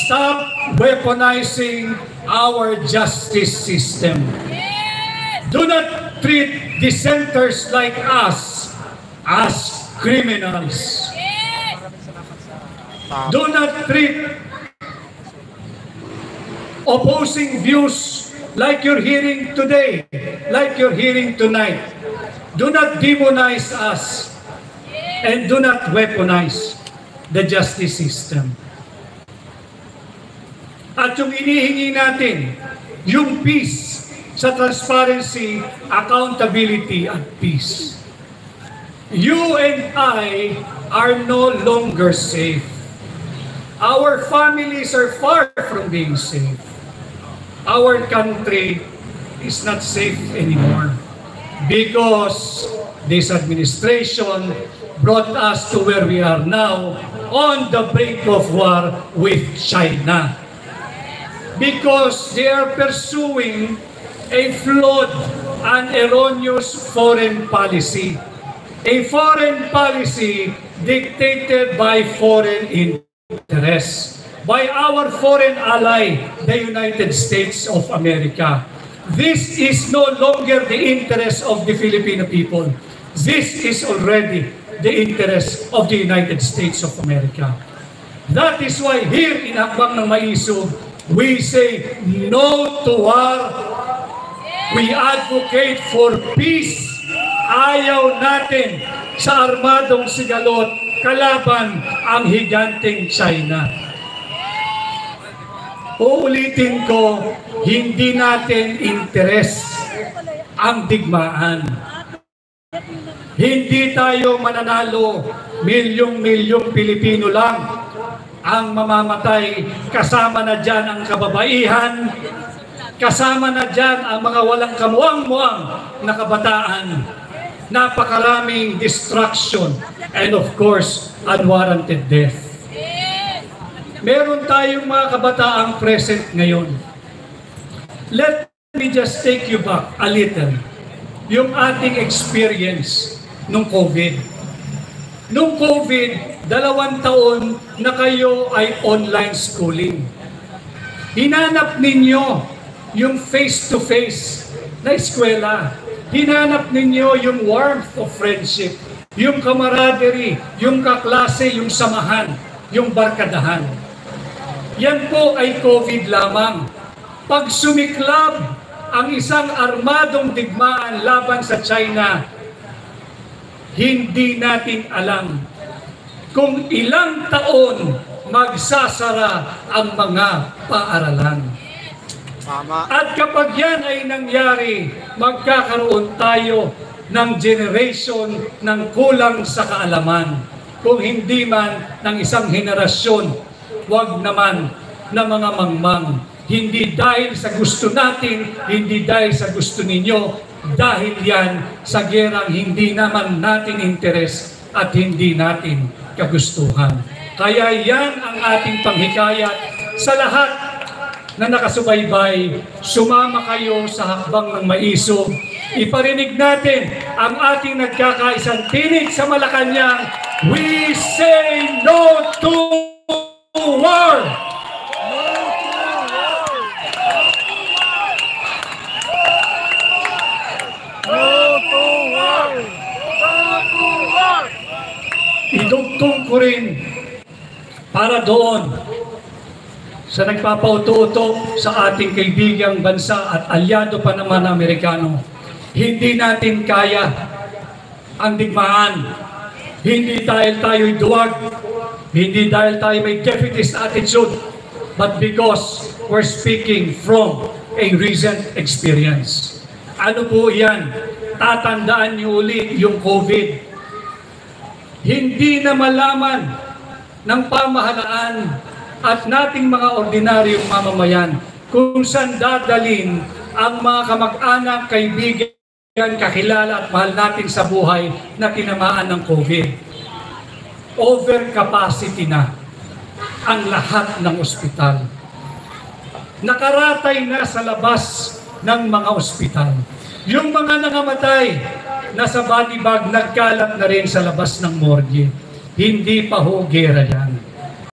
Stop weaponizing our justice system. Do not treat dissenters like us as criminals. Do not treat opposing views like you're hearing today, like you're hearing tonight. Do not demonize us and do not weaponize the justice system. At yung inihingi natin, yung peace sa transparency, accountability, at peace. You and I are no longer safe. Our families are far from being safe. Our country is not safe anymore because this administration brought us to where we are now, on the brink of war with China. Because they are pursuing a flawed and erroneous foreign policy. A foreign policy dictated by foreign interests, by our foreign ally, the United States of America. This is no longer the interest of the Filipino people. This is already the interest of the United States of America. That is why here in Hakbang ng Maisog, we say no to war. We advocate for peace. Ayaw natin sa armadong sigalot kalaban ang higanteng China. Uulitin ko, hindi natin interes ang digmaan. Hindi tayo mananalo, milyong-milyong Pilipino lang ang mamamatay, kasama na dyan ang kababaihan, kasama na dyan ang mga walang kamuang-muang na kabataan, napakaraming destruction, and of course, unwarranted death. Meron tayong mga kabataang present ngayon. Let me just take you back a little. Yung ating experience nung COVID. Nung COVID, 2 taon na kayo ay online schooling. Hinanap ninyo yung face-to-face na eskwela. Hinanap ninyo yung warmth of friendship, yung camaraderie, yung kaklase, yung samahan, yung barkadahan. Yan po ay COVID lamang. Pag sumiklab ang isang armadong digmaan laban sa China, hindi natin alam kung ilang taon magsasara ang mga paaralan. At kapag yan ay nangyari, magkakaroon tayo ng generation ng kulang sa kaalaman. Kung hindi man ng isang henerasyon, wag naman na mga mangmang. Hindi dahil sa gusto natin, hindi dahil sa gusto ninyo, dahil yan sa gerang hindi naman natin interes at hindi natin kagustuhan. Kaya yan ang ating panghikayat sa lahat na nakasubaybay. Sumama kayo sa Hakbang ng Maisog. Iparinig natin ang ating nagkakaisang tinig sa Malacanang. We say no to war! Idugtong ko rin para doon sa nagpapauto-uto sa ating kaibigang bansa at alyado pa naman na Amerikano. Hindi natin kaya ang digmaan. Hindi dahil tayo'y duwag, hindi dahil tayo may defeatist attitude, but because we're speaking from a recent experience. Ano po yan? Tatandaan niyo ulit yung COVID. Hindi na malaman ng pamahalaan at nating mga ordinaryong mamamayan kung saan dadalhin ang mga kamag-anak, kaibigan, kakilala at mahal natin sa buhay na tinamaan ng COVID. Overcapacity na ang lahat ng ospital. Nakaratay na sa labas ng mga ospital. Yung mga nangamatay, nasa body bag, nagkalat na rin sa labas ng morgue. Hindi pa ho gera yan.